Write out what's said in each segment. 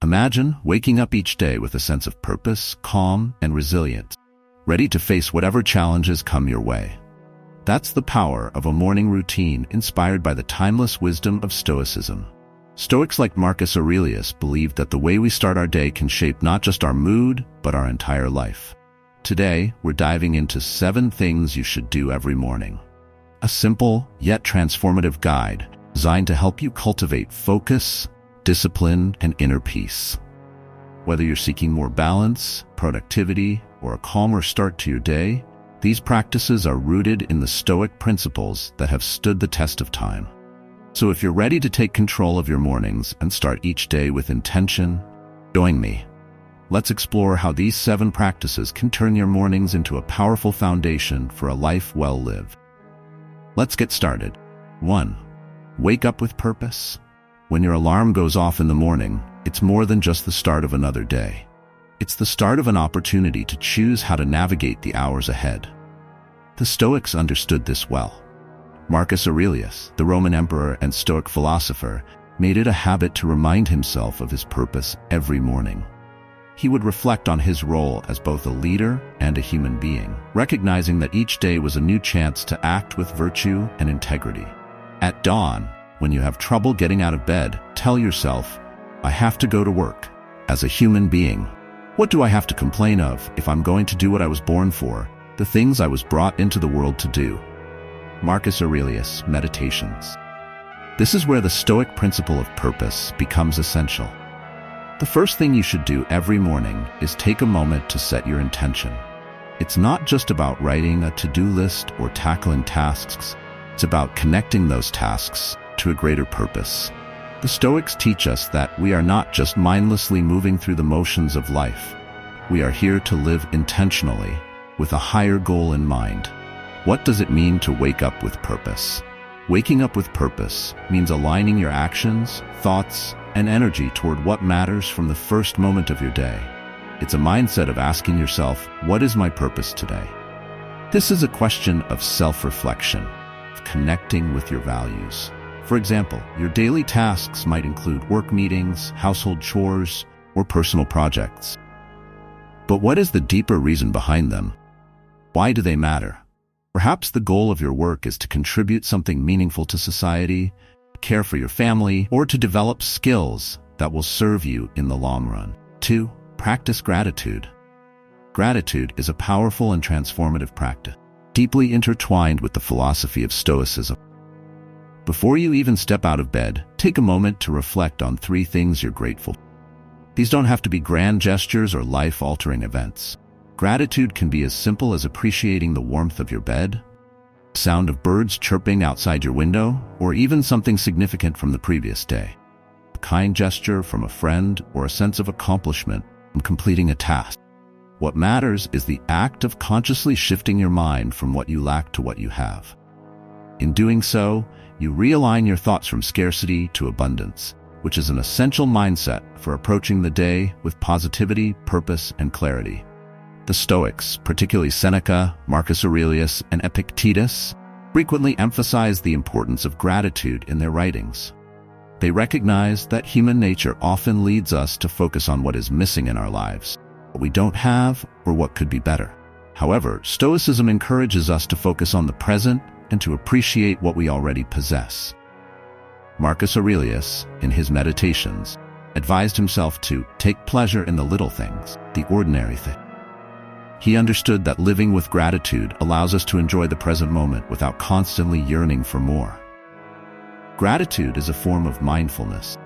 Imagine waking up each day with a sense of purpose, calm, and resilience, ready to face whatever challenges come your way. That's the power of a morning routine inspired by the timeless wisdom of Stoicism. Stoics like Marcus Aurelius believed that the way we start our day can shape not just our mood, but our entire life. Today, we're diving into 7 things you should do every morning. A simple, yet transformative guide designed to help you cultivate focus, discipline, and inner peace. Whether you're seeking more balance, productivity, or a calmer start to your day, these practices are rooted in the Stoic principles that have stood the test of time. So if you're ready to take control of your mornings and start each day with intention, join me. Let's explore how these 7 practices can turn your mornings into a powerful foundation for a life well lived. Let's get started. 1. Wake up with purpose. When your alarm goes off in the morning, it's more than just the start of another day. It's the start of an opportunity to choose how to navigate the hours ahead. The Stoics understood this well. Marcus Aurelius, the Roman emperor and Stoic philosopher, made it a habit to remind himself of his purpose every morning. He would reflect on his role as both a leader and a human being, recognizing that each day was a new chance to act with virtue and integrity. At dawn, when you have trouble getting out of bed, tell yourself, I have to go to work. As a human being, what do I have to complain of if I'm going to do what I was born for, the things I was brought into the world to do? Marcus Aurelius, Meditations. This is where the Stoic principle of purpose becomes essential. The first thing you should do every morning is take a moment to set your intention. It's not just about writing a to-do list or tackling tasks. It's about connecting those tasks to a greater purpose. The Stoics teach us that we are not just mindlessly moving through the motions of life. We are here to live intentionally, with a higher goal in mind. What does it mean to wake up with purpose? Waking up with purpose means aligning your actions, thoughts, and energy toward what matters from the first moment of your day. It's a mindset of asking yourself, what is my purpose today? This is a question of self-reflection, of connecting with your values. For example, your daily tasks might include work meetings, household chores, or personal projects. But what is the deeper reason behind them? Why do they matter? Perhaps the goal of your work is to contribute something meaningful to society, care for your family, or to develop skills that will serve you in the long run. 2. Practice gratitude. Gratitude is a powerful and transformative practice, deeply intertwined with the philosophy of Stoicism. Before you even step out of bed, take a moment to reflect on 3 things you're grateful for. These don't have to be grand gestures or life-altering events. Gratitude can be as simple as appreciating the warmth of your bed, the sound of birds chirping outside your window, or even something significant from the previous day. A kind gesture from a friend or a sense of accomplishment from completing a task. What matters is the act of consciously shifting your mind from what you lack to what you have. In doing so, you realign your thoughts from scarcity to abundance, which is an essential mindset for approaching the day with positivity, purpose, and clarity. The Stoics, particularly Seneca, Marcus Aurelius, and Epictetus, frequently emphasize the importance of gratitude in their writings. They recognize that human nature often leads us to focus on what is missing in our lives, what we don't have, or what could be better. However, Stoicism encourages us to focus on the present and to appreciate what we already possess. Marcus Aurelius, in his Meditations, advised himself to take pleasure in the little things, the ordinary things. He understood that living with gratitude allows us to enjoy the present moment without constantly yearning for more. Gratitude is a form of mindfulness.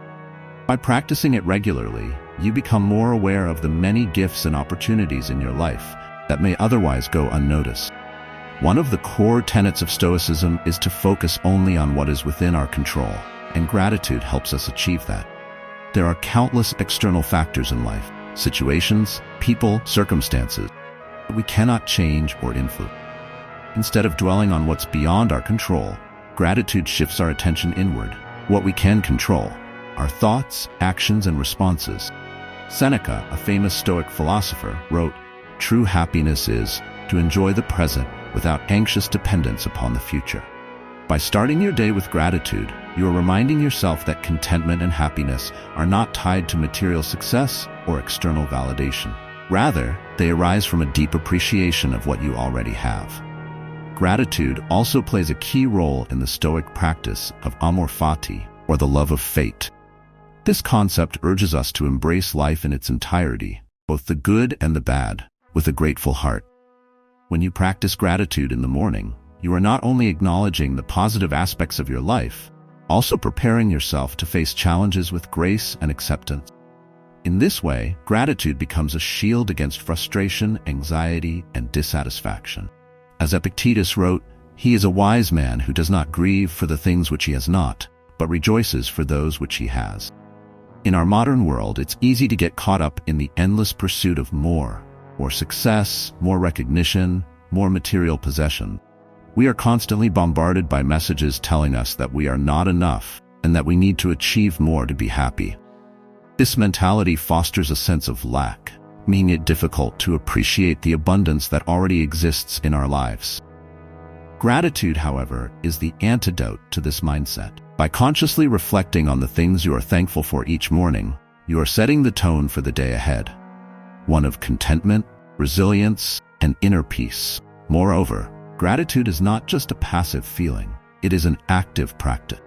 By practicing it regularly, you become more aware of the many gifts and opportunities in your life that may otherwise go unnoticed. One of the core tenets of Stoicism is to focus only on what is within our control, and gratitude helps us achieve that. There are countless external factors in life, situations, people, circumstances, that we cannot change or influence. Instead of dwelling on what's beyond our control, gratitude shifts our attention inward, what we can control, our thoughts, actions, and responses. Seneca, a famous Stoic philosopher, wrote, "True happiness is to enjoy the present without anxious dependence upon the future." By starting your day with gratitude, you are reminding yourself that contentment and happiness are not tied to material success or external validation. Rather, they arise from a deep appreciation of what you already have. Gratitude also plays a key role in the Stoic practice of amor fati, or the love of fate. This concept urges us to embrace life in its entirety, both the good and the bad, with a grateful heart. When you practice gratitude in the morning, you are not only acknowledging the positive aspects of your life, also preparing yourself to face challenges with grace and acceptance. In this way, gratitude becomes a shield against frustration, anxiety, and dissatisfaction. As Epictetus wrote, "He is a wise man who does not grieve for the things which he has not, but rejoices for those which he has." In our modern world, it's easy to get caught up in the endless pursuit of more success, more recognition, more material possession. We are constantly bombarded by messages telling us that we are not enough and that we need to achieve more to be happy. This mentality fosters a sense of lack, making it difficult to appreciate the abundance that already exists in our lives. Gratitude, however, is the antidote to this mindset. By consciously reflecting on the things you are thankful for each morning, you are setting the tone for the day ahead, one of contentment, resilience, and inner peace. Moreover, gratitude is not just a passive feeling, it is an active practice.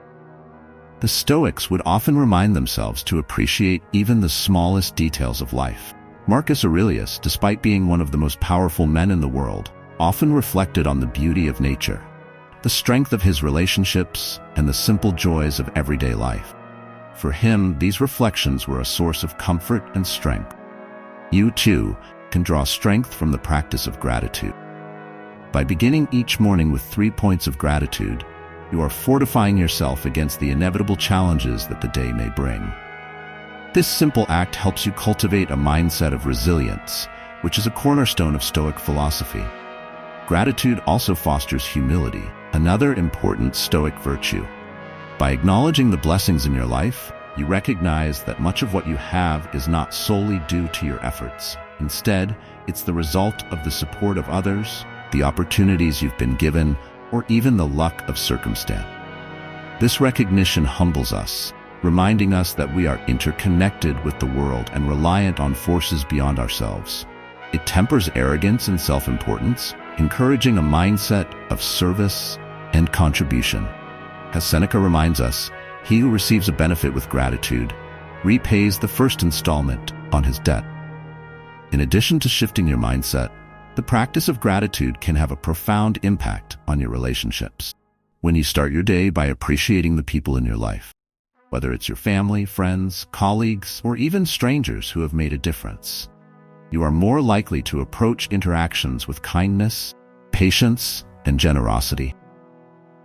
The Stoics would often remind themselves to appreciate even the smallest details of life. Marcus Aurelius, despite being one of the most powerful men in the world, often reflected on the beauty of nature, the strength of his relationships, and the simple joys of everyday life. For him, these reflections were a source of comfort and strength. You, too, can draw strength from the practice of gratitude. By beginning each morning with 3 points of gratitude, you are fortifying yourself against the inevitable challenges that the day may bring. This simple act helps you cultivate a mindset of resilience, which is a cornerstone of Stoic philosophy. Gratitude also fosters humility, another important Stoic virtue. By acknowledging the blessings in your life, you recognize that much of what you have is not solely due to your efforts. Instead, it's the result of the support of others, the opportunities you've been given, or even the luck of circumstance. This recognition humbles us, reminding us that we are interconnected with the world and reliant on forces beyond ourselves. It tempers arrogance and self-importance, encouraging a mindset of service and contribution. As Seneca reminds us, he who receives a benefit with gratitude repays the first installment on his debt. In addition to shifting your mindset, the practice of gratitude can have a profound impact on your relationships. When you start your day by appreciating the people in your life, whether it's your family, friends, colleagues, or even strangers who have made a difference, you are more likely to approach interactions with kindness, patience, and generosity.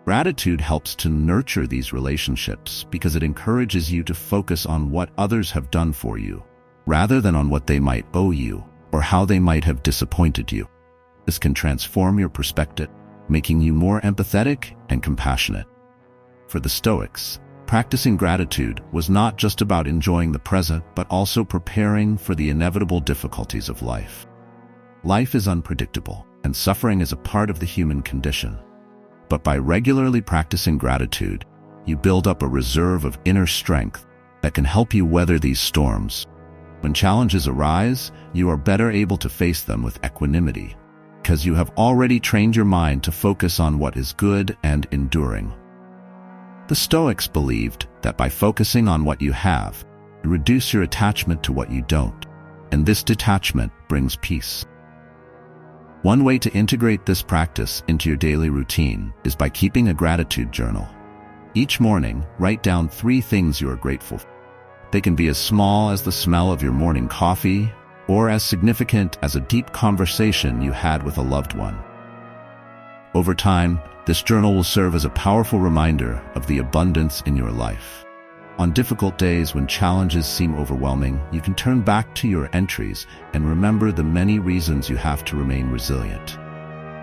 Gratitude helps to nurture these relationships because it encourages you to focus on what others have done for you, rather than on what they might owe you or how they might have disappointed you. This can transform your perspective, making you more empathetic and compassionate. For the Stoics, practicing gratitude was not just about enjoying the present, but also preparing for the inevitable difficulties of life. Life is unpredictable, and suffering is a part of the human condition. But by regularly practicing gratitude, you build up a reserve of inner strength that can help you weather these storms. When challenges arise, you are better able to face them with equanimity, because you have already trained your mind to focus on what is good and enduring. The Stoics believed that by focusing on what you have, you reduce your attachment to what you don't, and this detachment brings peace. One way to integrate this practice into your daily routine is by keeping a gratitude journal. Each morning, write down 3 things you are grateful for. They can be as small as the smell of your morning coffee, or as significant as a deep conversation you had with a loved one. Over time, this journal will serve as a powerful reminder of the abundance in your life. On difficult days when challenges seem overwhelming, you can turn back to your entries and remember the many reasons you have to remain resilient.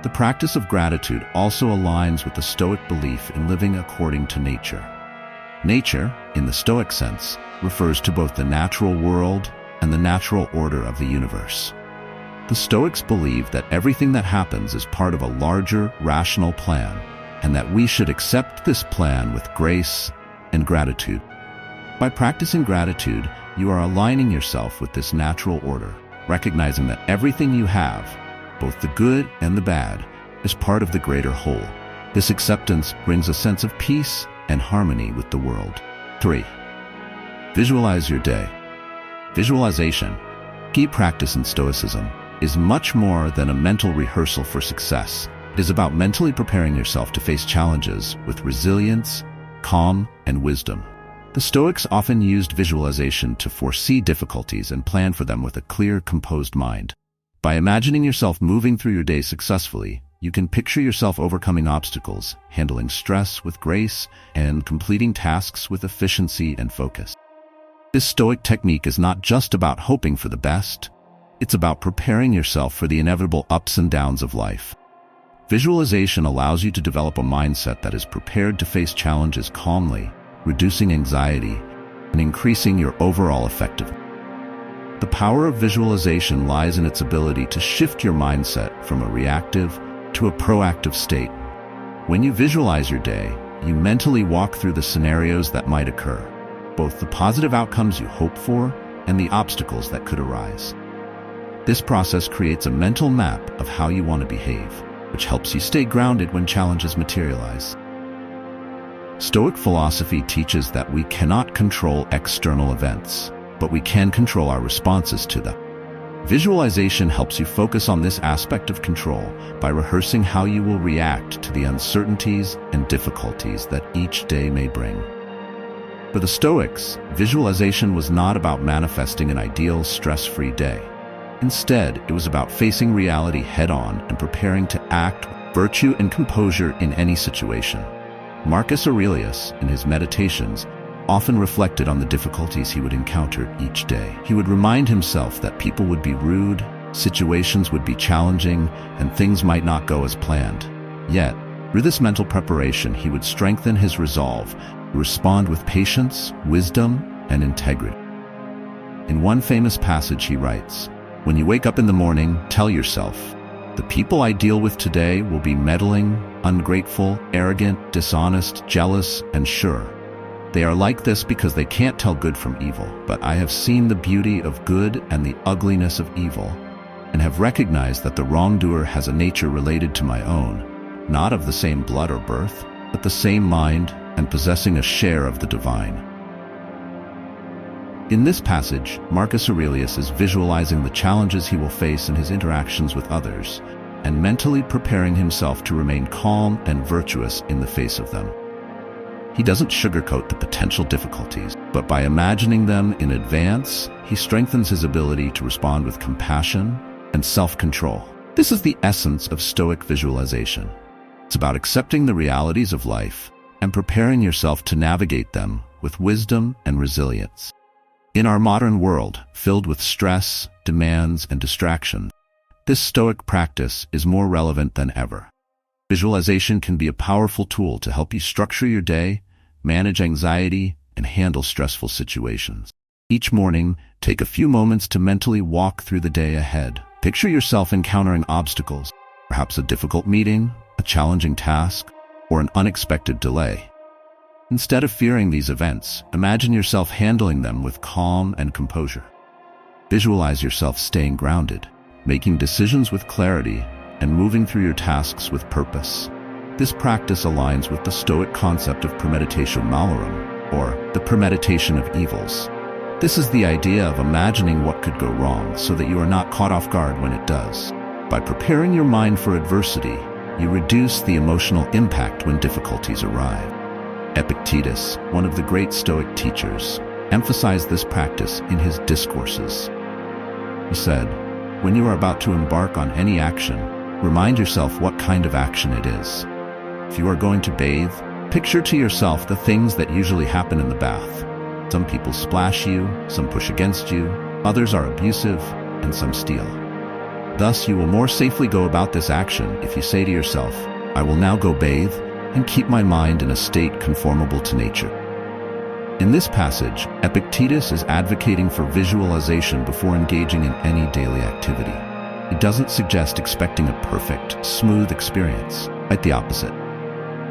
The practice of gratitude also aligns with the Stoic belief in living according to nature. Nature, in the Stoic sense, refers to both the natural world and the natural order of the universe. The Stoics believe that everything that happens is part of a larger, rational plan, and that we should accept this plan with grace and gratitude. By practicing gratitude, you are aligning yourself with this natural order, recognizing that everything you have, both the good and the bad, is part of the greater whole. This acceptance brings a sense of peace and harmony with the world. 3. Visualize your day. Visualization, key practice in Stoicism, is much more than a mental rehearsal for success. It is about mentally preparing yourself to face challenges with resilience, calm, and wisdom. The Stoics often used visualization to foresee difficulties and plan for them with a clear, composed mind. By imagining yourself moving through your day successfully, you can picture yourself overcoming obstacles, handling stress with grace, and completing tasks with efficiency and focus. This Stoic technique is not just about hoping for the best, it's about preparing yourself for the inevitable ups and downs of life. Visualization allows you to develop a mindset that is prepared to face challenges calmly, reducing anxiety and increasing your overall effectiveness. The power of visualization lies in its ability to shift your mindset from a reactive to a proactive state. When you visualize your day, you mentally walk through the scenarios that might occur, both the positive outcomes you hope for and the obstacles that could arise. This process creates a mental map of how you want to behave, which helps you stay grounded when challenges materialize. Stoic philosophy teaches that we cannot control external events, but we can control our responses to them. Visualization helps you focus on this aspect of control by rehearsing how you will react to the uncertainties and difficulties that each day may bring. For the Stoics, visualization was not about manifesting an ideal, stress-free day. Instead, it was about facing reality head-on and preparing to act with virtue and composure in any situation. Marcus Aurelius, in his meditations, often reflected on the difficulties he would encounter each day. He would remind himself that people would be rude, situations would be challenging, and things might not go as planned. Yet, through this mental preparation, he would strengthen his resolve to respond with patience, wisdom, and integrity. In one famous passage he writes, "When you wake up in the morning, tell yourself, the people I deal with today will be meddling, ungrateful, arrogant, dishonest, jealous, and sure. They are like this because they can't tell good from evil, but I have seen the beauty of good and the ugliness of evil, and have recognized that the wrongdoer has a nature related to my own, not of the same blood or birth, but the same mind, and possessing a share of the divine." In this passage, Marcus Aurelius is visualizing the challenges he will face in his interactions with others, and mentally preparing himself to remain calm and virtuous in the face of them. He doesn't sugarcoat the potential difficulties, but by imagining them in advance, he strengthens his ability to respond with compassion and self-control. This is the essence of Stoic visualization. It's about accepting the realities of life and preparing yourself to navigate them with wisdom and resilience. In our modern world, filled with stress, demands, and distractions, this Stoic practice is more relevant than ever. Visualization can be a powerful tool to help you structure your day, manage anxiety, and handle stressful situations. Each morning, take a few moments to mentally walk through the day ahead. Picture yourself encountering obstacles, perhaps a difficult meeting, a challenging task, or an unexpected delay. Instead of fearing these events, imagine yourself handling them with calm and composure. Visualize yourself staying grounded, making decisions with clarity, and moving through your tasks with purpose. This practice aligns with the Stoic concept of premeditatio malorum, or the premeditation of evils. This is the idea of imagining what could go wrong so that you are not caught off guard when it does. By preparing your mind for adversity, you reduce the emotional impact when difficulties arrive. Epictetus, one of the great Stoic teachers, emphasized this practice in his discourses. He said, "When you are about to embark on any action, remind yourself what kind of action it is. If you are going to bathe, picture to yourself the things that usually happen in the bath. Some people splash you, some push against you, others are abusive, and some steal. Thus, you will more safely go about this action if you say to yourself, 'I will now go bathe and keep my mind in a state conformable to nature.'" In this passage, Epictetus is advocating for visualization before engaging in any daily activity. He doesn't suggest expecting a perfect, smooth experience. Quite the opposite.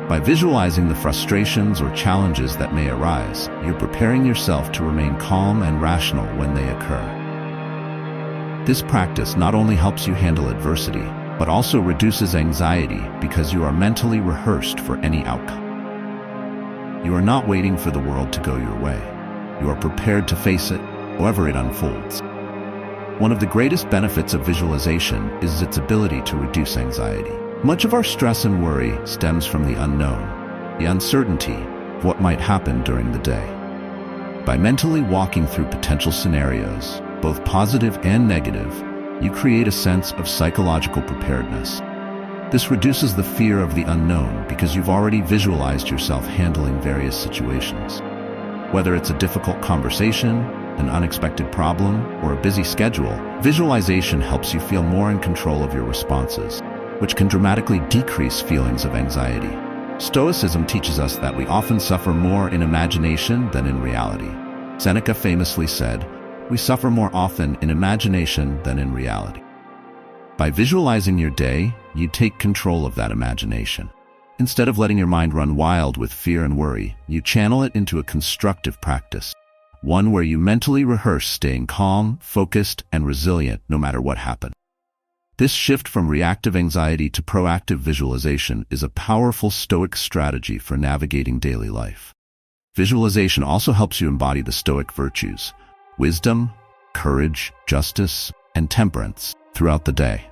By visualizing the frustrations or challenges that may arise, you're preparing yourself to remain calm and rational when they occur. This practice not only helps you handle adversity, but also reduces anxiety because you are mentally rehearsed for any outcome. You are not waiting for the world to go your way. You are prepared to face it, however it unfolds. One of the greatest benefits of visualization is its ability to reduce anxiety. Much of our stress and worry stems from the unknown, the uncertainty of what might happen during the day. By mentally walking through potential scenarios, both positive and negative, you create a sense of psychological preparedness. This reduces the fear of the unknown because you've already visualized yourself handling various situations. Whether it's a difficult conversation, an unexpected problem, or a busy schedule, visualization helps you feel more in control of your responses, which can dramatically decrease feelings of anxiety. Stoicism teaches us that we often suffer more in imagination than in reality. Seneca famously said, "We suffer more often in imagination than in reality." By visualizing your day, you take control of that imagination. Instead of letting your mind run wild with fear and worry, you channel it into a constructive practice, one where you mentally rehearse staying calm, focused, and resilient no matter what happens. This shift from reactive anxiety to proactive visualization is a powerful Stoic strategy for navigating daily life. Visualization also helps you embody the Stoic virtues: wisdom, courage, justice, and temperance throughout the day.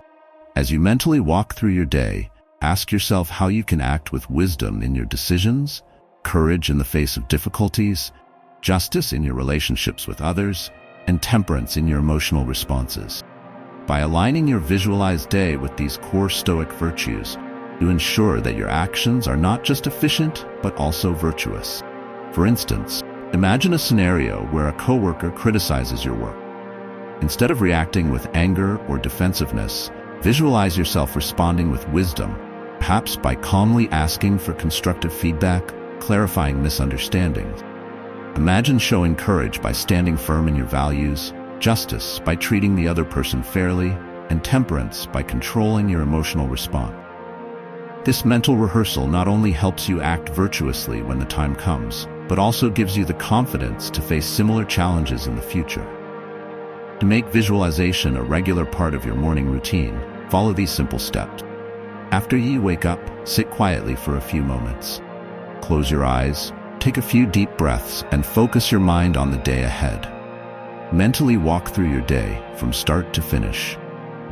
As you mentally walk through your day, ask yourself how you can act with wisdom in your decisions, courage in the face of difficulties, justice in your relationships with others, and temperance in your emotional responses. By aligning your visualized day with these core Stoic virtues, you ensure that your actions are not just efficient, but also virtuous. For instance, imagine a scenario where a coworker criticizes your work. Instead of reacting with anger or defensiveness, visualize yourself responding with wisdom, perhaps by calmly asking for constructive feedback, clarifying misunderstandings. Imagine showing courage by standing firm in your values, justice by treating the other person fairly, and temperance by controlling your emotional response. This mental rehearsal not only helps you act virtuously when the time comes, but also gives you the confidence to face similar challenges in the future. To make visualization a regular part of your morning routine, follow these simple steps. After you wake up, sit quietly for a few moments. Close your eyes, take a few deep breaths, and focus your mind on the day ahead. Mentally walk through your day from start to finish.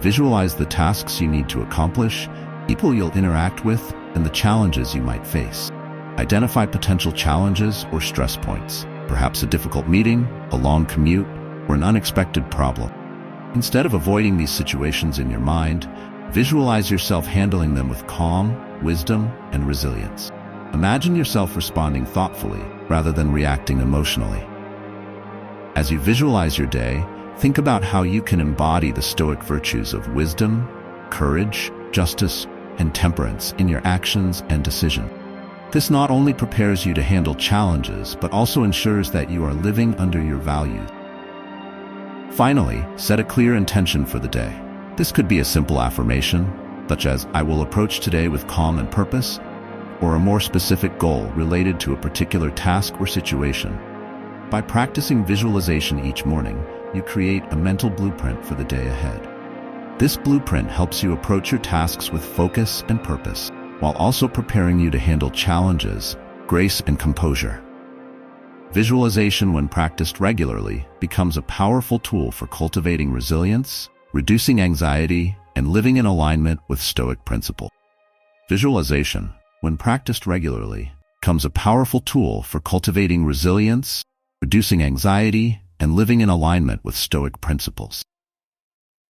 Visualize the tasks you need to accomplish, people you'll interact with, and the challenges you might face. Identify potential challenges or stress points, perhaps a difficult meeting, a long commute, or an unexpected problem. Instead of avoiding these situations in your mind, visualize yourself handling them with calm, wisdom, and resilience. Imagine yourself responding thoughtfully rather than reacting emotionally. As you visualize your day, think about how you can embody the Stoic virtues of wisdom, courage, justice, and temperance in your actions and decisions. This not only prepares you to handle challenges, but also ensures that you are living under your values. Finally, set a clear intention for the day. This could be a simple affirmation, such as, "I will approach today with calm and purpose," or a more specific goal related to a particular task or situation. By practicing visualization each morning, you create a mental blueprint for the day ahead. This blueprint helps you approach your tasks with focus and purpose, while also preparing you to handle challenges, grace, and composure. Visualization, when practiced regularly, becomes a powerful tool for cultivating resilience, reducing anxiety, and living in alignment with Stoic principles. Visualization, when practiced regularly, becomes a powerful tool for cultivating resilience, reducing anxiety, and living in alignment with Stoic principles.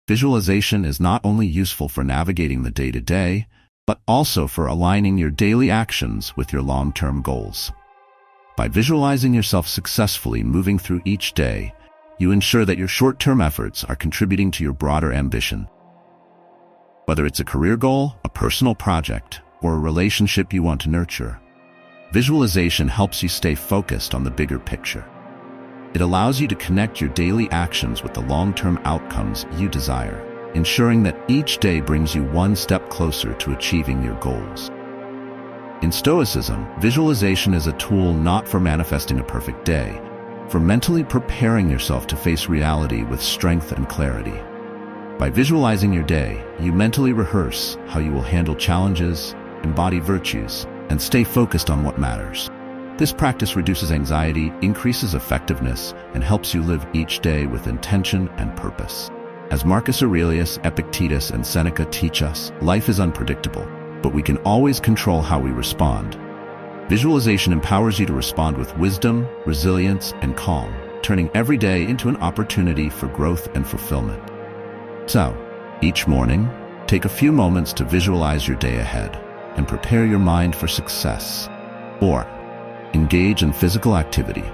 Visualization is not only useful for navigating the day-to-day, but also for aligning your daily actions with your long-term goals. By visualizing yourself successfully moving through each day, you ensure that your short-term efforts are contributing to your broader ambition. Whether it's a career goal, a personal project, or a relationship you want to nurture, visualization helps you stay focused on the bigger picture. It allows you to connect your daily actions with the long-term outcomes you desire, ensuring that each day brings you one step closer to achieving your goals. In Stoicism, visualization is a tool not for manifesting a perfect day, for mentally preparing yourself to face reality with strength and clarity. By visualizing your day, you mentally rehearse how you will handle challenges, embody virtues, and stay focused on what matters. This practice reduces anxiety, increases effectiveness, and helps you live each day with intention and purpose. As Marcus Aurelius, Epictetus, and Seneca teach us, life is unpredictable, but we can always control how we respond. Visualization empowers you to respond with wisdom, resilience, and calm, turning every day into an opportunity for growth and fulfillment. So, each morning, take a few moments to visualize your day ahead and prepare your mind for success. Or, engage in physical activity.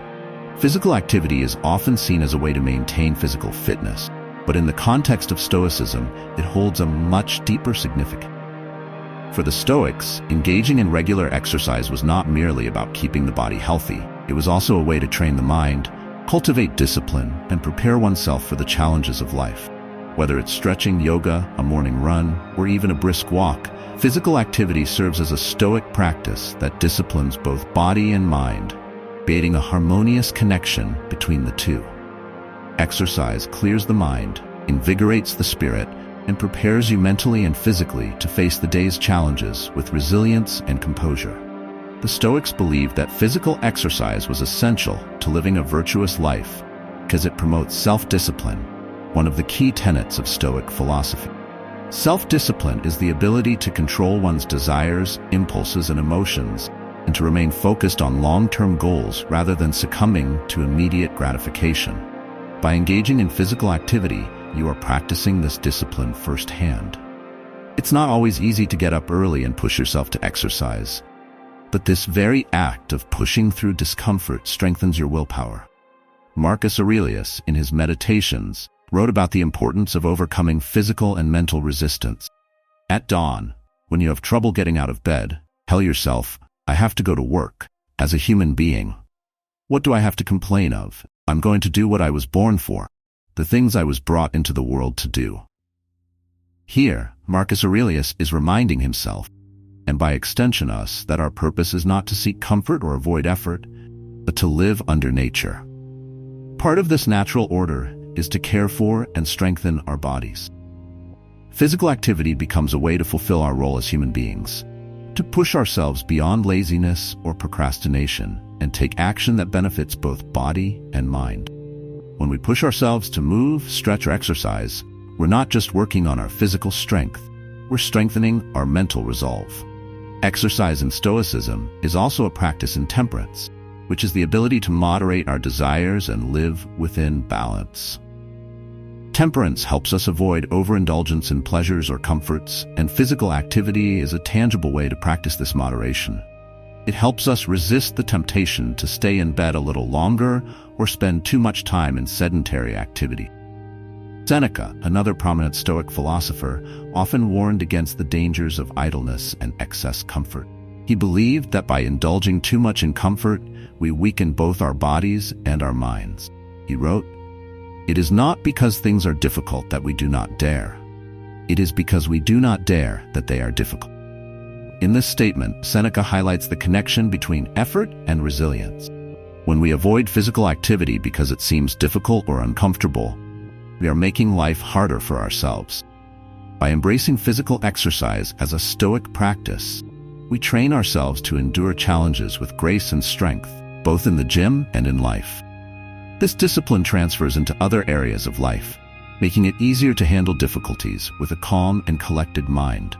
Physical activity is often seen as a way to maintain physical fitness, but in the context of Stoicism, it holds a much deeper significance. For the Stoics, engaging in regular exercise was not merely about keeping the body healthy. It was also a way to train the mind, cultivate discipline, and prepare oneself for the challenges of life. Whether it's stretching, yoga, a morning run, or even a brisk walk, physical activity serves as a Stoic practice that disciplines both body and mind, creating a harmonious connection between the two. Exercise clears the mind, invigorates the spirit, and prepares you mentally and physically to face the day's challenges with resilience and composure. The Stoics believed that physical exercise was essential to living a virtuous life because it promotes self-discipline, one of the key tenets of Stoic philosophy. Self-discipline is the ability to control one's desires, impulses, and emotions, and to remain focused on long-term goals rather than succumbing to immediate gratification. By engaging in physical activity, you are practicing this discipline firsthand. It's not always easy to get up early and push yourself to exercise, but this very act of pushing through discomfort strengthens your willpower. Marcus Aurelius, in his Meditations, wrote about the importance of overcoming physical and mental resistance. At dawn, when you have trouble getting out of bed, tell yourself, I have to go to work. As a human being, what do I have to complain of? I'm going to do what I was born for, the things I was brought into the world to do. Here, Marcus Aurelius is reminding himself, and by extension us, that our purpose is not to seek comfort or avoid effort, but to live under nature. Part of this natural order is to care for and strengthen our bodies. Physical activity becomes a way to fulfill our role as human beings, to push ourselves beyond laziness or procrastination and take action that benefits both body and mind. When we push ourselves to move, stretch, or exercise, we're not just working on our physical strength, we're strengthening our mental resolve. Exercise in Stoicism is also a practice in temperance, which is the ability to moderate our desires and live within balance. Temperance helps us avoid overindulgence in pleasures or comforts, and physical activity is a tangible way to practice this moderation. It helps us resist the temptation to stay in bed a little longer or spend too much time in sedentary activity. Seneca, another prominent Stoic philosopher, often warned against the dangers of idleness and excess comfort. He believed that by indulging too much in comfort, we weaken both our bodies and our minds. He wrote, "It is not because things are difficult that we do not dare. It is because we do not dare that they are difficult." In this statement, Seneca highlights the connection between effort and resilience. When we avoid physical activity because it seems difficult or uncomfortable, we are making life harder for ourselves. By embracing physical exercise as a Stoic practice, we train ourselves to endure challenges with grace and strength, both in the gym and in life. This discipline transfers into other areas of life, making it easier to handle difficulties with a calm and collected mind.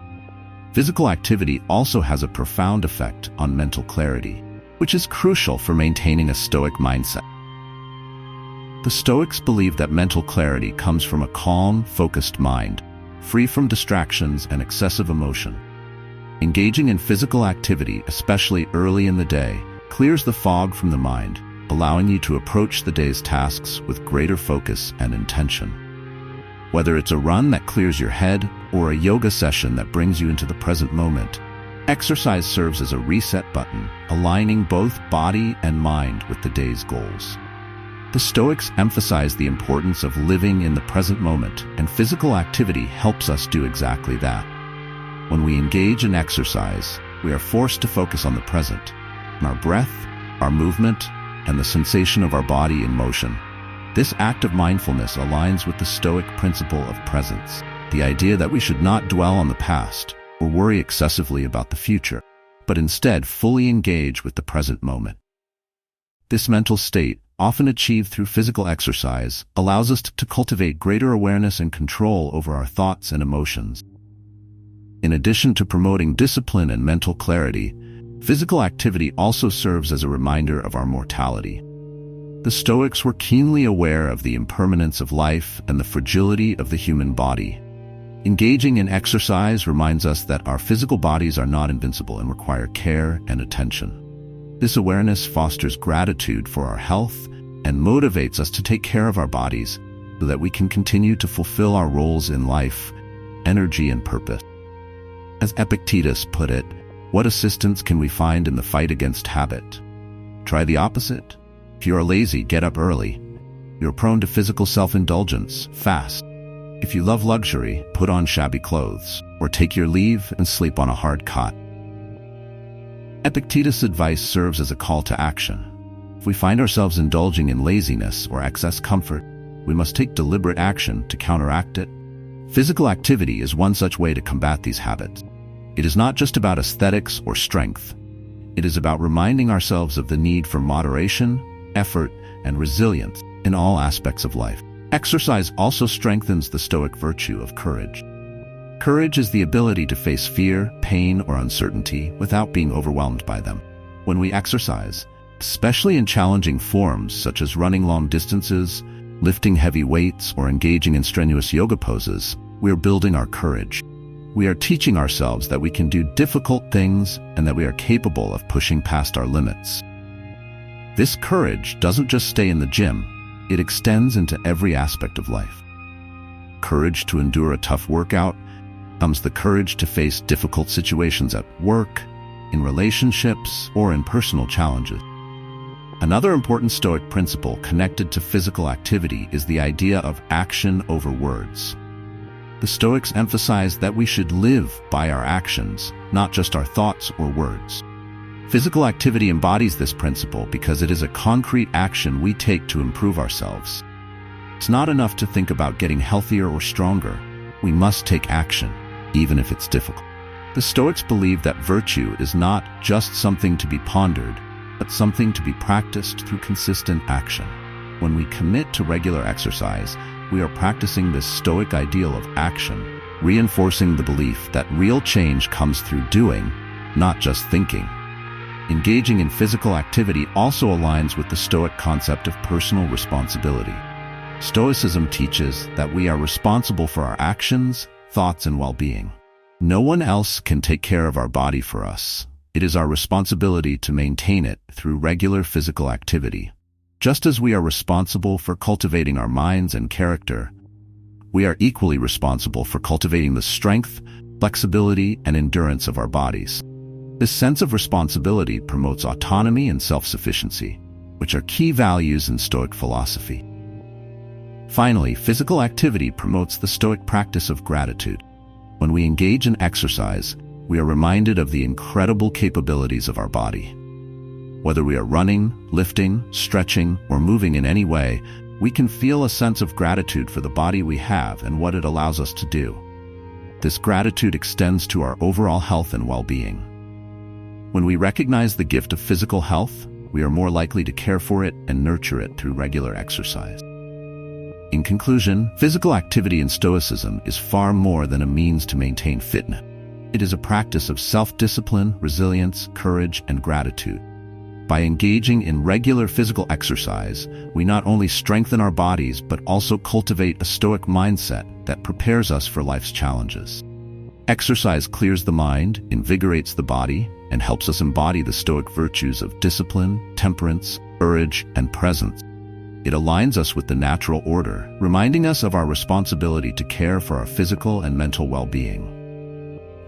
Physical activity also has a profound effect on mental clarity, which is crucial for maintaining a Stoic mindset. The Stoics believe that mental clarity comes from a calm, focused mind, free from distractions and excessive emotion. Engaging in physical activity, especially early in the day, clears the fog from the mind, allowing you to approach the day's tasks with greater focus and intention. Whether it's a run that clears your head or a yoga session that brings you into the present moment, exercise serves as a reset button, aligning both body and mind with the day's goals. The Stoics emphasize the importance of living in the present moment, and physical activity helps us do exactly that. When we engage in exercise, We are forced to focus on the present, on our breath, our movement, and the sensation of our body in motion. This act of mindfulness aligns with the Stoic principle of presence, the idea that we should not dwell on the past or worry excessively about the future, but instead fully engage with the present moment. This mental state, often achieved through physical exercise, allows us to cultivate greater awareness and control over our thoughts and emotions. In addition to promoting discipline and mental clarity, physical activity also serves as a reminder of our mortality. The Stoics were keenly aware of the impermanence of life and the fragility of the human body. Engaging in exercise reminds us that our physical bodies are not invincible and require care and attention. This awareness fosters gratitude for our health and motivates us to take care of our bodies so that we can continue to fulfill our roles in life, energy, and purpose. As Epictetus put it, what assistance can we find in the fight against habit? Try the opposite. If you are lazy, get up early. If you're prone to physical self-indulgence, fast. If you love luxury, put on shabby clothes, or take your leave and sleep on a hard cot. Epictetus' advice serves as a call to action. If we find ourselves indulging in laziness or excess comfort, we must take deliberate action to counteract it. Physical activity is one such way to combat these habits. It is not just about aesthetics or strength. It is about reminding ourselves of the need for moderation, effort, and resilience in all aspects of life. Exercise also strengthens the Stoic virtue of courage. Courage is the ability to face fear, pain, or uncertainty without being overwhelmed by them. When we exercise, especially in challenging forms such as running long distances, lifting heavy weights, or engaging in strenuous yoga poses, we are building our courage. We are teaching ourselves that we can do difficult things and that we are capable of pushing past our limits. This courage doesn't just stay in the gym, it extends into every aspect of life. Courage to endure a tough workout comes the courage to face difficult situations at work, in relationships, or in personal challenges. Another important Stoic principle connected to physical activity is the idea of action over words. The Stoics emphasize that we should live by our actions, not just our thoughts or words. Physical activity embodies this principle because it is a concrete action we take to improve ourselves. It's not enough to think about getting healthier or stronger. We must take action, even if it's difficult. The Stoics believe that virtue is not just something to be pondered, but something to be practiced through consistent action. When we commit to regular exercise, we are practicing this Stoic ideal of action, reinforcing the belief that real change comes through doing, not just thinking. Engaging in physical activity also aligns with the Stoic concept of personal responsibility. Stoicism teaches that we are responsible for our actions, thoughts, and well-being. No one else can take care of our body for us. It is our responsibility to maintain it through regular physical activity. Just as we are responsible for cultivating our minds and character, we are equally responsible for cultivating the strength, flexibility, and endurance of our bodies. This sense of responsibility promotes autonomy and self-sufficiency, which are key values in Stoic philosophy. Finally, physical activity promotes the Stoic practice of gratitude. When we engage in exercise, we are reminded of the incredible capabilities of our body. Whether we are running, lifting, stretching, or moving in any way, we can feel a sense of gratitude for the body we have and what it allows us to do. This gratitude extends to our overall health and well-being. When we recognize the gift of physical health, we are more likely to care for it and nurture it through regular exercise. In conclusion, physical activity in Stoicism is far more than a means to maintain fitness. It is a practice of self-discipline, resilience, courage, and gratitude. By engaging in regular physical exercise, we not only strengthen our bodies but also cultivate a Stoic mindset that prepares us for life's challenges. Exercise clears the mind, invigorates the body, and helps us embody the Stoic virtues of discipline, temperance, courage, and presence. It aligns us with the natural order, reminding us of our responsibility to care for our physical and mental well-being.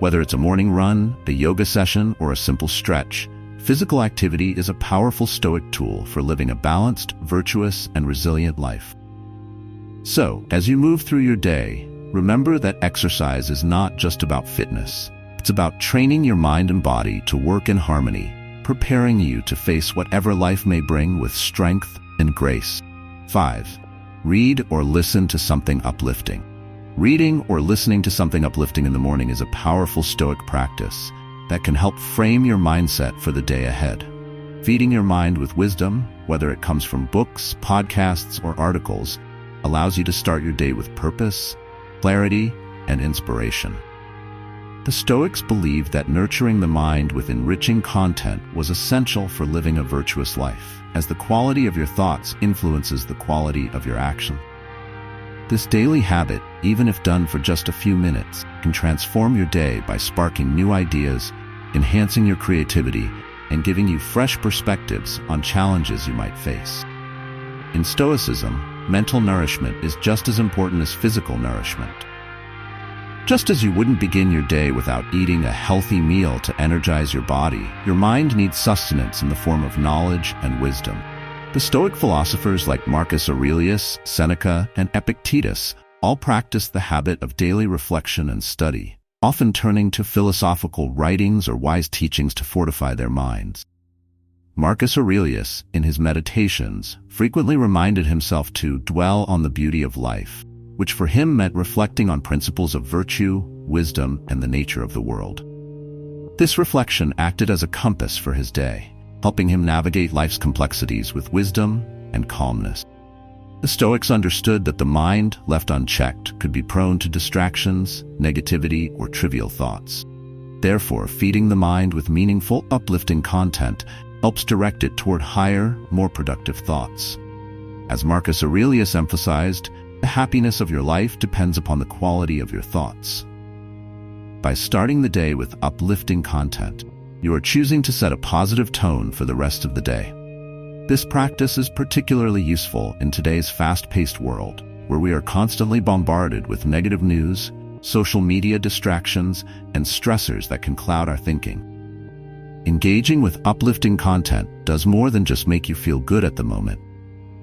Whether it's a morning run, a yoga session, or a simple stretch, physical activity is a powerful Stoic tool for living a balanced, virtuous, and resilient life. So, as you move through your day, remember that exercise is not just about fitness. It's about training your mind and body to work in harmony, preparing you to face whatever life may bring with strength and grace. 5. Read or listen to something uplifting. Reading or listening to something uplifting in the morning is a powerful Stoic practice that can help frame your mindset for the day ahead. Feeding your mind with wisdom, whether it comes from books, podcasts, or articles, allows you to start your day with purpose, clarity, and inspiration. The Stoics believed that nurturing the mind with enriching content was essential for living a virtuous life, as the quality of your thoughts influences the quality of your action. This daily habit, even if done for just a few minutes, can transform your day by sparking new ideas, enhancing your creativity, and giving you fresh perspectives on challenges you might face. In Stoicism, mental nourishment is just as important as physical nourishment. Just as you wouldn't begin your day without eating a healthy meal to energize your body, your mind needs sustenance in the form of knowledge and wisdom. The Stoic philosophers like Marcus Aurelius, Seneca, and Epictetus all practiced the habit of daily reflection and study, often turning to philosophical writings or wise teachings to fortify their minds. Marcus Aurelius, in his Meditations, frequently reminded himself to dwell on the beauty of life, which for him meant reflecting on principles of virtue, wisdom, and the nature of the world. This reflection acted as a compass for his day, helping him navigate life's complexities with wisdom and calmness. The Stoics understood that the mind, left unchecked, could be prone to distractions, negativity, or trivial thoughts. Therefore, feeding the mind with meaningful, uplifting content helps direct it toward higher, more productive thoughts. As Marcus Aurelius emphasized, the happiness of your life depends upon the quality of your thoughts. By starting the day with uplifting content, you are choosing to set a positive tone for the rest of the day. This practice is particularly useful in today's fast-paced world, where we are constantly bombarded with negative news, social media distractions, and stressors that can cloud our thinking. Engaging with uplifting content does more than just make you feel good at the moment.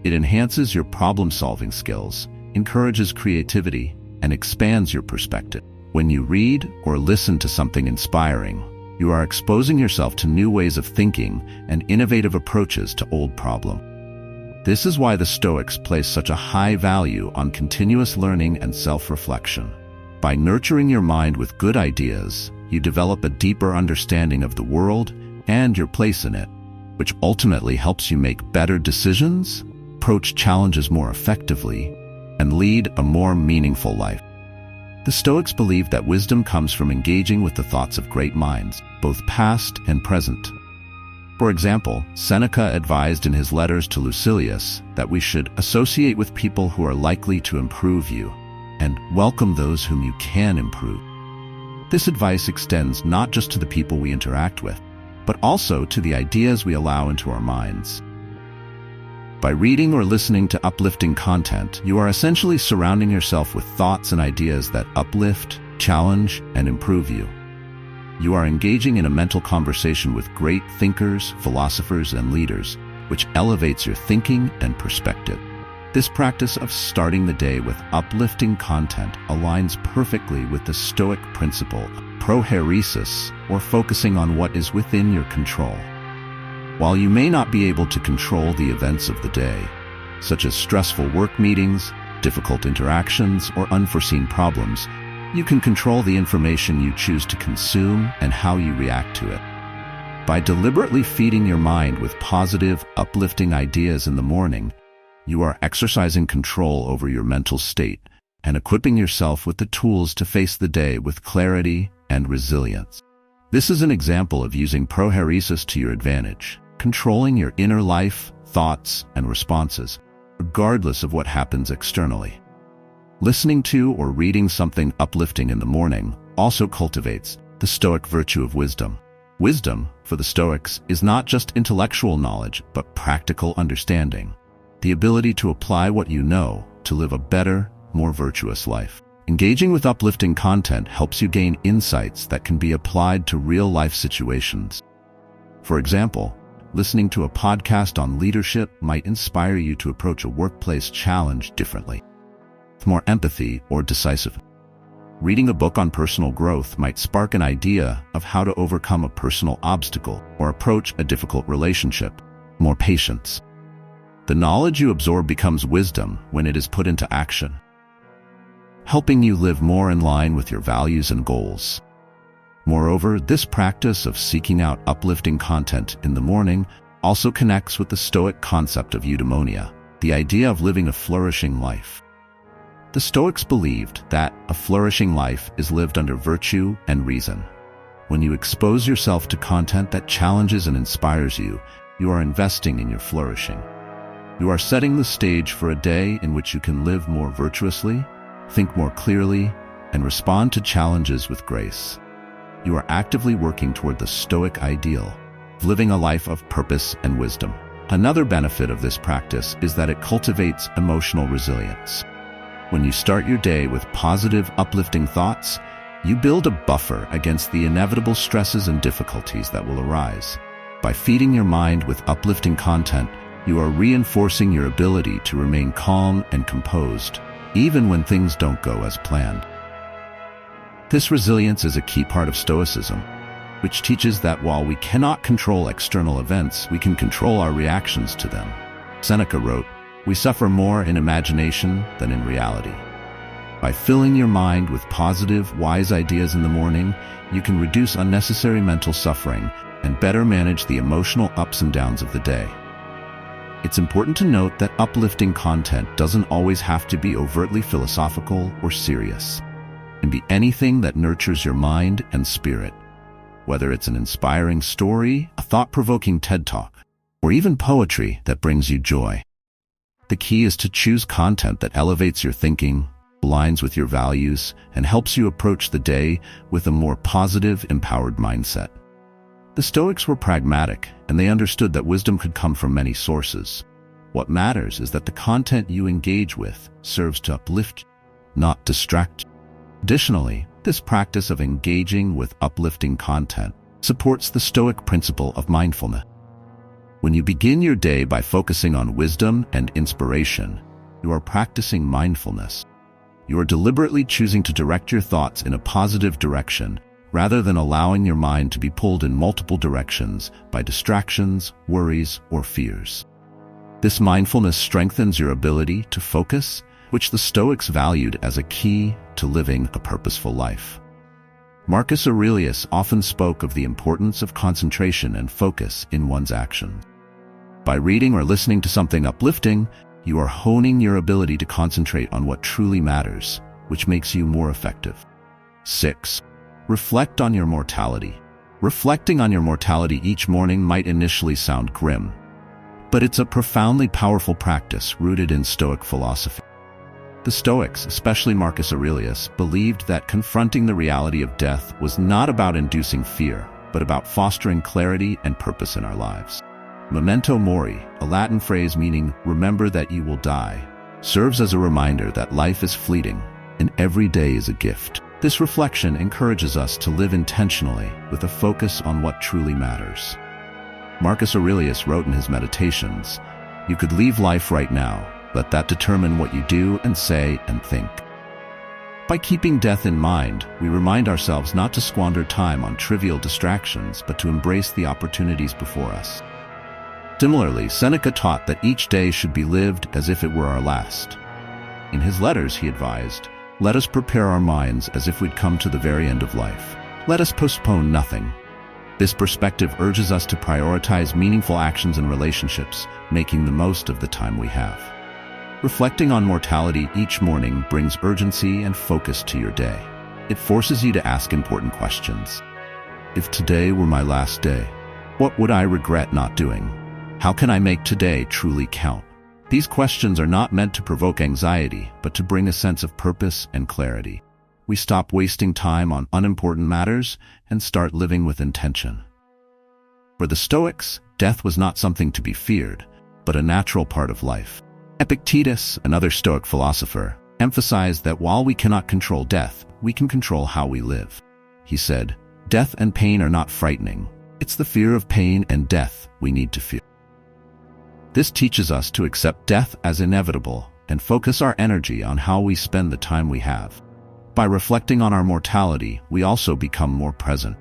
It enhances your problem-solving skills, encourages creativity, and expands your perspective. When you read or listen to something inspiring, you are exposing yourself to new ways of thinking and innovative approaches to old problems. This is why the Stoics place such a high value on continuous learning and self-reflection. By nurturing your mind with good ideas, you develop a deeper understanding of the world and your place in it, which ultimately helps you make better decisions, approach challenges more effectively, and lead a more meaningful life. The Stoics believed that wisdom comes from engaging with the thoughts of great minds, both past and present. For example, Seneca advised in his letters to Lucilius that we should associate with people who are likely to improve you, and welcome those whom you can improve. This advice extends not just to the people we interact with, but also to the ideas we allow into our minds. By reading or listening to uplifting content, you are essentially surrounding yourself with thoughts and ideas that uplift, challenge, and improve you. You are engaging in a mental conversation with great thinkers, philosophers, and leaders, which elevates your thinking and perspective. This practice of starting the day with uplifting content aligns perfectly with the Stoic principle of prohairesis, or focusing on what is within your control. While you may not be able to control the events of the day, such as stressful work meetings, difficult interactions, or unforeseen problems, you can control the information you choose to consume and how you react to it. By deliberately feeding your mind with positive, uplifting ideas in the morning, you are exercising control over your mental state and equipping yourself with the tools to face the day with clarity and resilience. This is an example of using prohairesis to your advantage, controlling your inner life, thoughts, and responses, regardless of what happens externally. Listening to or reading something uplifting in the morning also cultivates the Stoic virtue of wisdom. Wisdom, for the Stoics, is not just intellectual knowledge, but practical understanding, the ability to apply what you know to live a better, more virtuous life. Engaging with uplifting content helps you gain insights that can be applied to real-life situations. For example, listening to a podcast on leadership might inspire you to approach a workplace challenge differently, with more empathy or decisiveness. Reading a book on personal growth might spark an idea of how to overcome a personal obstacle or approach a difficult relationship. More patience. The knowledge you absorb becomes wisdom when it is put into action, helping you live more in line with your values and goals. Moreover, this practice of seeking out uplifting content in the morning also connects with the Stoic concept of eudaimonia, the idea of living a flourishing life. The Stoics believed that a flourishing life is lived under virtue and reason. When you expose yourself to content that challenges and inspires you, you are investing in your flourishing. You are setting the stage for a day in which you can live more virtuously, think more clearly, and respond to challenges with grace. You are actively working toward the Stoic ideal of living a life of purpose and wisdom. Another benefit of this practice is that it cultivates emotional resilience. When you start your day with positive, uplifting thoughts, you build a buffer against the inevitable stresses and difficulties that will arise. By feeding your mind with uplifting content, you are reinforcing your ability to remain calm and composed, even when things don't go as planned. This resilience is a key part of Stoicism, which teaches that while we cannot control external events, we can control our reactions to them. Seneca wrote, "We suffer more in imagination than in reality." By filling your mind with positive, wise ideas in the morning, you can reduce unnecessary mental suffering and better manage the emotional ups and downs of the day. It's important to note that uplifting content doesn't always have to be overtly philosophical or serious. It can be anything that nurtures your mind and spirit. Whether it's an inspiring story, a thought-provoking TED Talk, or even poetry that brings you joy. The key is to choose content that elevates your thinking, aligns with your values, and helps you approach the day with a more positive, empowered mindset. The Stoics were pragmatic, and they understood that wisdom could come from many sources. What matters is that the content you engage with serves to uplift, not distract. Additionally, this practice of engaging with uplifting content supports the Stoic principle of mindfulness. When you begin your day by focusing on wisdom and inspiration, you are practicing mindfulness. You are deliberately choosing to direct your thoughts in a positive direction rather than allowing your mind to be pulled in multiple directions by distractions, worries, or fears. This mindfulness strengthens your ability to focus, which the Stoics valued as a key to living a purposeful life. Marcus Aurelius often spoke of the importance of concentration and focus in one's actions. By reading or listening to something uplifting, you are honing your ability to concentrate on what truly matters, which makes you more effective. 6. Reflect on your mortality. Reflecting on your mortality each morning might initially sound grim, but it's a profoundly powerful practice rooted in Stoic philosophy. The Stoics, especially Marcus Aurelius, believed that confronting the reality of death was not about inducing fear, but about fostering clarity and purpose in our lives. Memento mori, a Latin phrase meaning "remember that you will die," serves as a reminder that life is fleeting and every day is a gift. This reflection encourages us to live intentionally with a focus on what truly matters. Marcus Aurelius wrote in his Meditations, "You could leave life right now. Let that determine what you do and say and think." By keeping death in mind, we remind ourselves not to squander time on trivial distractions, but to embrace the opportunities before us. Similarly, Seneca taught that each day should be lived as if it were our last. In his letters, he advised, "Let us prepare our minds as if we'd come to the very end of life. Let us postpone nothing." This perspective urges us to prioritize meaningful actions and relationships, making the most of the time we have. Reflecting on mortality each morning brings urgency and focus to your day. It forces you to ask important questions. If today were my last day, what would I regret not doing? How can I make today truly count? These questions are not meant to provoke anxiety, but to bring a sense of purpose and clarity. We stop wasting time on unimportant matters and start living with intention. For the Stoics, death was not something to be feared, but a natural part of life. Epictetus, another Stoic philosopher, emphasized that while we cannot control death, we can control how we live. He said, "Death and pain are not frightening. It's the fear of pain and death we need to fear." This teaches us to accept death as inevitable and focus our energy on how we spend the time we have. By reflecting on our mortality, we also become more present.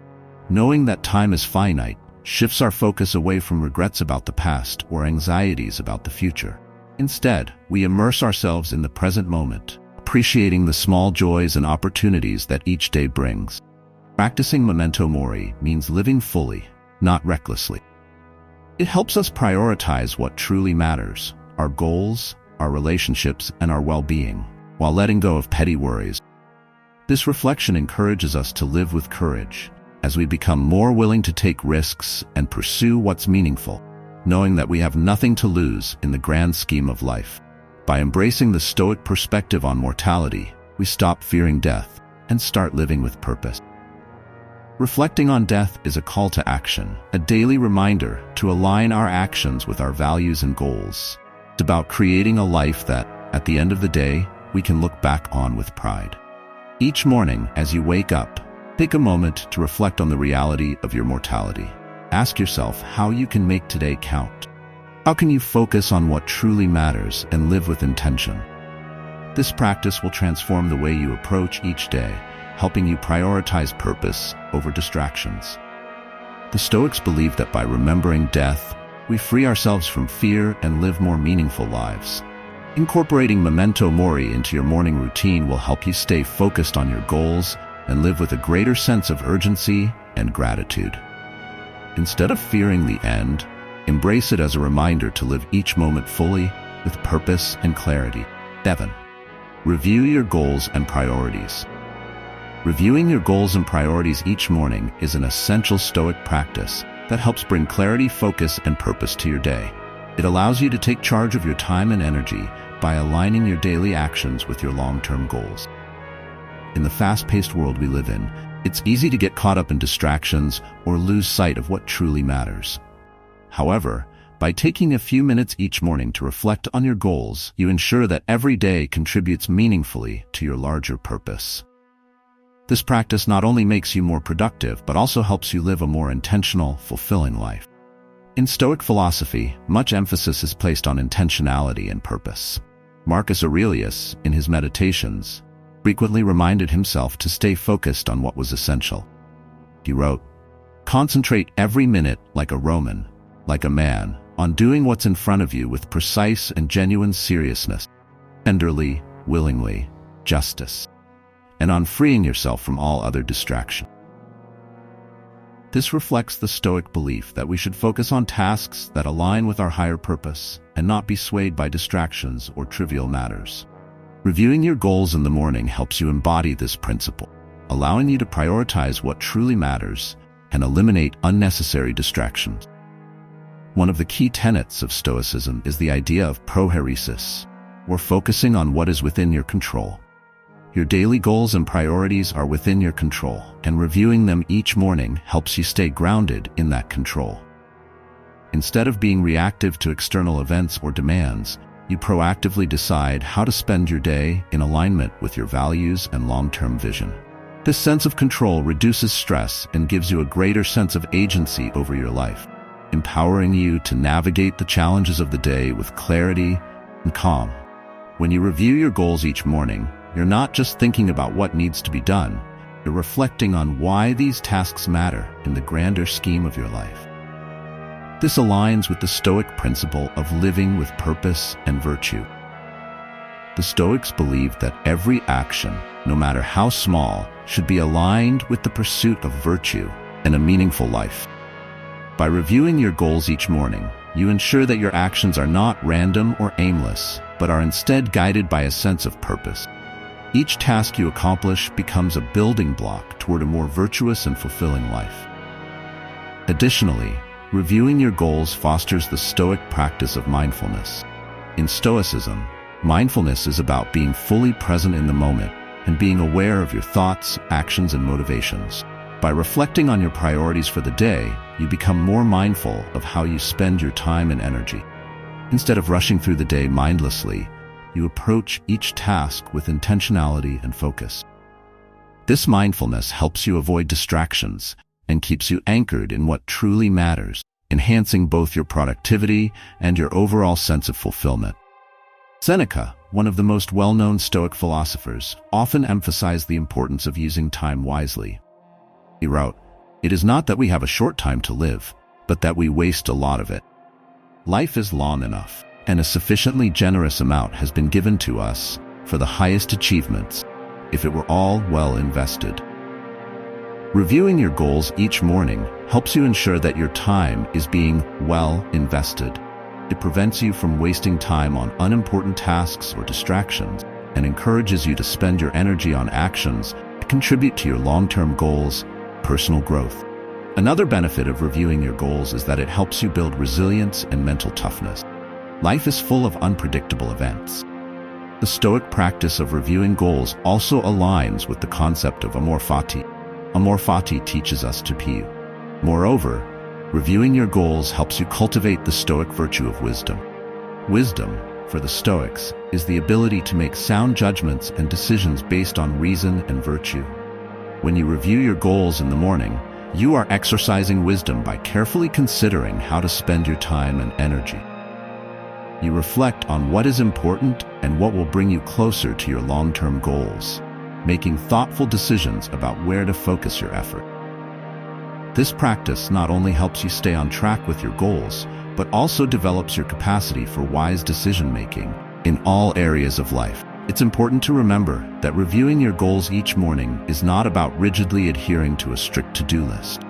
Knowing that time is finite shifts our focus away from regrets about the past or anxieties about the future. Instead, we immerse ourselves in the present moment, appreciating the small joys and opportunities that each day brings. Practicing memento mori means living fully, not recklessly. It helps us prioritize what truly matters, our goals, our relationships, and our well-being, while letting go of petty worries. This reflection encourages us to live with courage, as we become more willing to take risks and pursue what's meaningful, knowing that we have nothing to lose in the grand scheme of life. By embracing the Stoic perspective on mortality, we stop fearing death and start living with purpose. Reflecting on death is a call to action, a daily reminder to align our actions with our values and goals. It's about creating a life that, at the end of the day, we can look back on with pride. Each morning, as you wake up, take a moment to reflect on the reality of your mortality. Ask yourself how you can make today count. How can you focus on what truly matters and live with intention? This practice will transform the way you approach each day, helping you prioritize purpose over distractions. The Stoics believe that by remembering death, we free ourselves from fear and live more meaningful lives. Incorporating memento mori into your morning routine will help you stay focused on your goals and live with a greater sense of urgency and gratitude. Instead of fearing the end, embrace it as a reminder to live each moment fully with purpose and clarity. 7. Review your goals and priorities. Reviewing your goals and priorities each morning is an essential Stoic practice that helps bring clarity, focus, and purpose to your day. It allows you to take charge of your time and energy by aligning your daily actions with your long-term goals. In the fast-paced world we live in, it's easy to get caught up in distractions or lose sight of what truly matters. However, by taking a few minutes each morning to reflect on your goals, you ensure that every day contributes meaningfully to your larger purpose. This practice not only makes you more productive, but also helps you live a more intentional, fulfilling life. In Stoic philosophy, much emphasis is placed on intentionality and purpose. Marcus Aurelius, in his Meditations, frequently reminded himself to stay focused on what was essential. He wrote, "Concentrate every minute like a Roman, like a man, on doing what's in front of you with precise and genuine seriousness, tenderly, willingly, justice, and on freeing yourself from all other distraction." This reflects the Stoic belief that we should focus on tasks that align with our higher purpose and not be swayed by distractions or trivial matters. Reviewing your goals in the morning helps you embody this principle, allowing you to prioritize what truly matters and eliminate unnecessary distractions. One of the key tenets of Stoicism is the idea of prohairesis, or focusing on what is within your control. Your daily goals and priorities are within your control, and reviewing them each morning helps you stay grounded in that control. Instead of being reactive to external events or demands, you proactively decide how to spend your day in alignment with your values and long-term vision. This sense of control reduces stress and gives you a greater sense of agency over your life, empowering you to navigate the challenges of the day with clarity and calm. When you review your goals each morning, you're not just thinking about what needs to be done, you're reflecting on why these tasks matter in the grander scheme of your life. This aligns with the Stoic principle of living with purpose and virtue. The Stoics believe that every action, no matter how small, should be aligned with the pursuit of virtue and a meaningful life. By reviewing your goals each morning, you ensure that your actions are not random or aimless, but are instead guided by a sense of purpose. Each task you accomplish becomes a building block toward a more virtuous and fulfilling life. Additionally, reviewing your goals fosters the Stoic practice of mindfulness. In Stoicism, mindfulness is about being fully present in the moment and being aware of your thoughts, actions, and motivations. By reflecting on your priorities for the day, you become more mindful of how you spend your time and energy. Instead of rushing through the day mindlessly, you approach each task with intentionality and focus. This mindfulness helps you avoid distractions and keeps you anchored in what truly matters, enhancing both your productivity and your overall sense of fulfillment. Seneca, one of the most well-known Stoic philosophers, often emphasized the importance of using time wisely. He wrote, "It is not that we have a short time to live, but that we waste a lot of it. Life is long enough, and a sufficiently generous amount has been given to us for the highest achievements, if it were all well invested." Reviewing your goals each morning helps you ensure that your time is being well invested. It prevents you from wasting time on unimportant tasks or distractions and encourages you to spend your energy on actions that contribute to your long-term goals, personal growth. Another benefit of reviewing your goals is that it helps you build resilience and mental toughness. Life is full of unpredictable events. The Stoic practice of reviewing goals also aligns with the concept of amor fati. Amor fati teaches us to be. Moreover, reviewing your goals helps you cultivate the Stoic virtue of wisdom. Wisdom, for the Stoics, is the ability to make sound judgments and decisions based on reason and virtue. When you review your goals in the morning, you are exercising wisdom by carefully considering how to spend your time and energy. You reflect on what is important and what will bring you closer to your long-term goals, making thoughtful decisions about where to focus your effort. This practice not only helps you stay on track with your goals, but also develops your capacity for wise decision-making in all areas of life. It's important to remember that reviewing your goals each morning is not about rigidly adhering to a strict to-do list.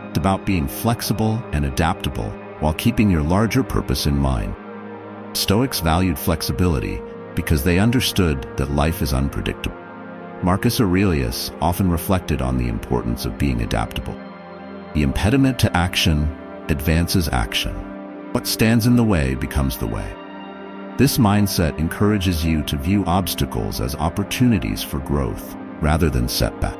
It's about being flexible and adaptable while keeping your larger purpose in mind. Stoics valued flexibility because they understood that life is unpredictable. Marcus Aurelius often reflected on the importance of being adaptable. The impediment to action advances action. What stands in the way becomes the way. This mindset encourages you to view obstacles as opportunities for growth rather than setback.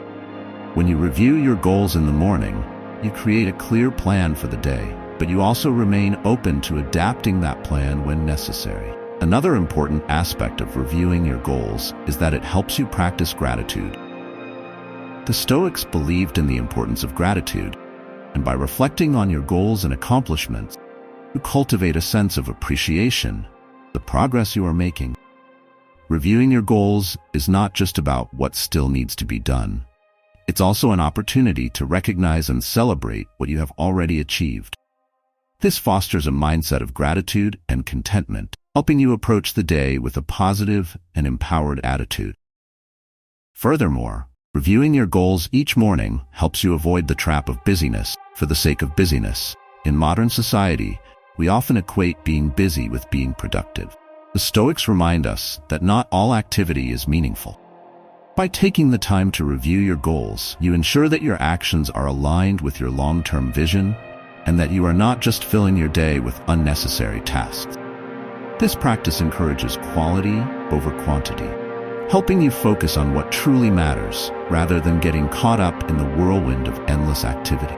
When you review your goals in the morning, you create a clear plan for the day, but you also remain open to adapting that plan when necessary. Another important aspect of reviewing your goals is that it helps you practice gratitude. The Stoics believed in the importance of gratitude, and by reflecting on your goals and accomplishments, you cultivate a sense of appreciation, the progress you are making. Reviewing your goals is not just about what still needs to be done. It's also an opportunity to recognize and celebrate what you have already achieved. This fosters a mindset of gratitude and contentment, helping you approach the day with a positive and empowered attitude. Furthermore, reviewing your goals each morning helps you avoid the trap of busyness for the sake of busyness. In modern society, we often equate being busy with being productive. The Stoics remind us that not all activity is meaningful. By taking the time to review your goals, you ensure that your actions are aligned with your long-term vision and that you are not just filling your day with unnecessary tasks. This practice encourages quality over quantity, helping you focus on what truly matters rather than getting caught up in the whirlwind of endless activity.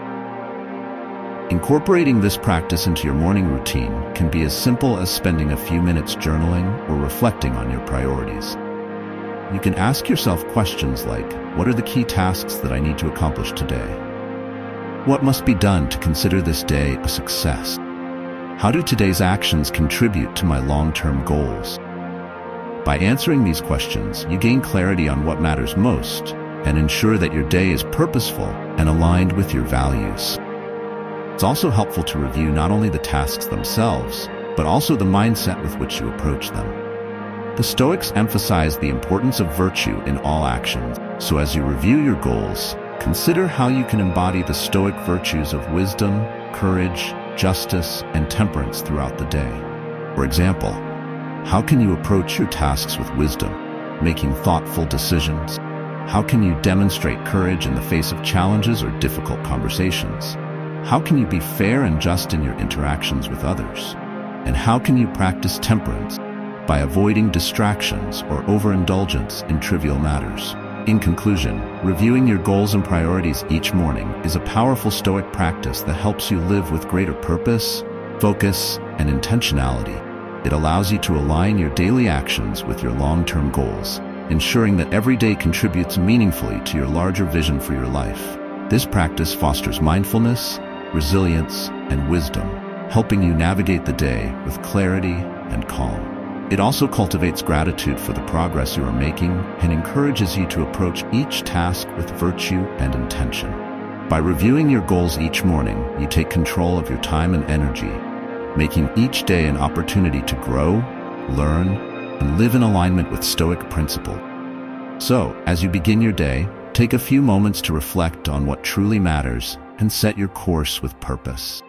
Incorporating this practice into your morning routine can be as simple as spending a few minutes journaling or reflecting on your priorities. You can ask yourself questions like, what are the key tasks that I need to accomplish today? What must be done to consider this day a success? How do today's actions contribute to my long-term goals? By answering these questions, you gain clarity on what matters most and ensure that your day is purposeful and aligned with your values. It's also helpful to review not only the tasks themselves, but also the mindset with which you approach them. The Stoics emphasize the importance of virtue in all actions, so as you review your goals, consider how you can embody the Stoic virtues of wisdom, courage, justice, and temperance throughout the day. For example, how can you approach your tasks with wisdom, making thoughtful decisions? How can you demonstrate courage in the face of challenges or difficult conversations? How can you be fair and just in your interactions with others? And how can you practice temperance by avoiding distractions or overindulgence in trivial matters? In conclusion, reviewing your goals and priorities each morning is a powerful Stoic practice that helps you live with greater purpose, focus, and intentionality. It allows you to align your daily actions with your long-term goals, ensuring that every day contributes meaningfully to your larger vision for your life. This practice fosters mindfulness, resilience, and wisdom, helping you navigate the day with clarity and calm. It also cultivates gratitude for the progress you are making and encourages you to approach each task with virtue and intention. By reviewing your goals each morning, you take control of your time and energy, making each day an opportunity to grow, learn, and live in alignment with Stoic principle. So, as you begin your day, take a few moments to reflect on what truly matters and set your course with purpose.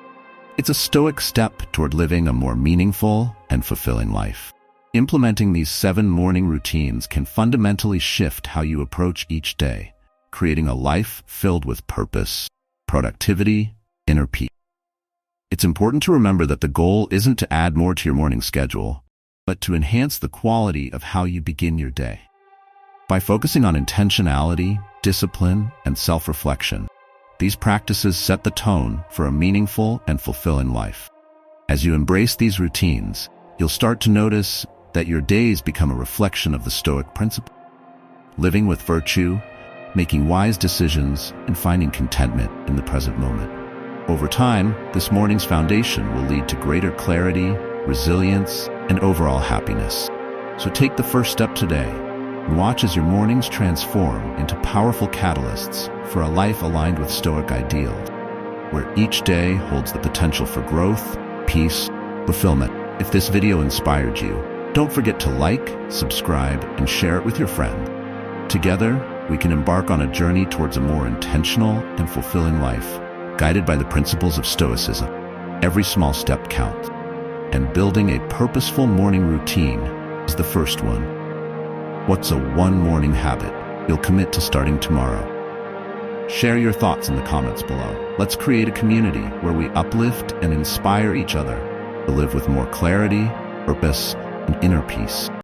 It's a Stoic step toward living a more meaningful and fulfilling life. Implementing these 7 morning routines can fundamentally shift how you approach each day, creating a life filled with purpose, productivity, inner peace. It's important to remember that the goal isn't to add more to your morning schedule, but to enhance the quality of how you begin your day. By focusing on intentionality, discipline, and self-reflection, these practices set the tone for a meaningful and fulfilling life. As you embrace these routines, you'll start to notice that your days become a reflection of the Stoic principle. Living with virtue, making wise decisions, and finding contentment in the present moment. Over time, this morning's foundation will lead to greater clarity, resilience, and overall happiness. So take the first step today and watch as your mornings transform into powerful catalysts for a life aligned with Stoic ideals, where each day holds the potential for growth, peace, fulfillment. If this video inspired you, don't forget to like, subscribe, and share it with your friend. Together, we can embark on a journey towards a more intentional and fulfilling life, guided by the principles of Stoicism. Every small step counts, and building a purposeful morning routine is the first one. What's a one morning habit you'll commit to starting tomorrow? Share your thoughts in the comments below. Let's create a community where we uplift and inspire each other to live with more clarity, purpose, and inner peace.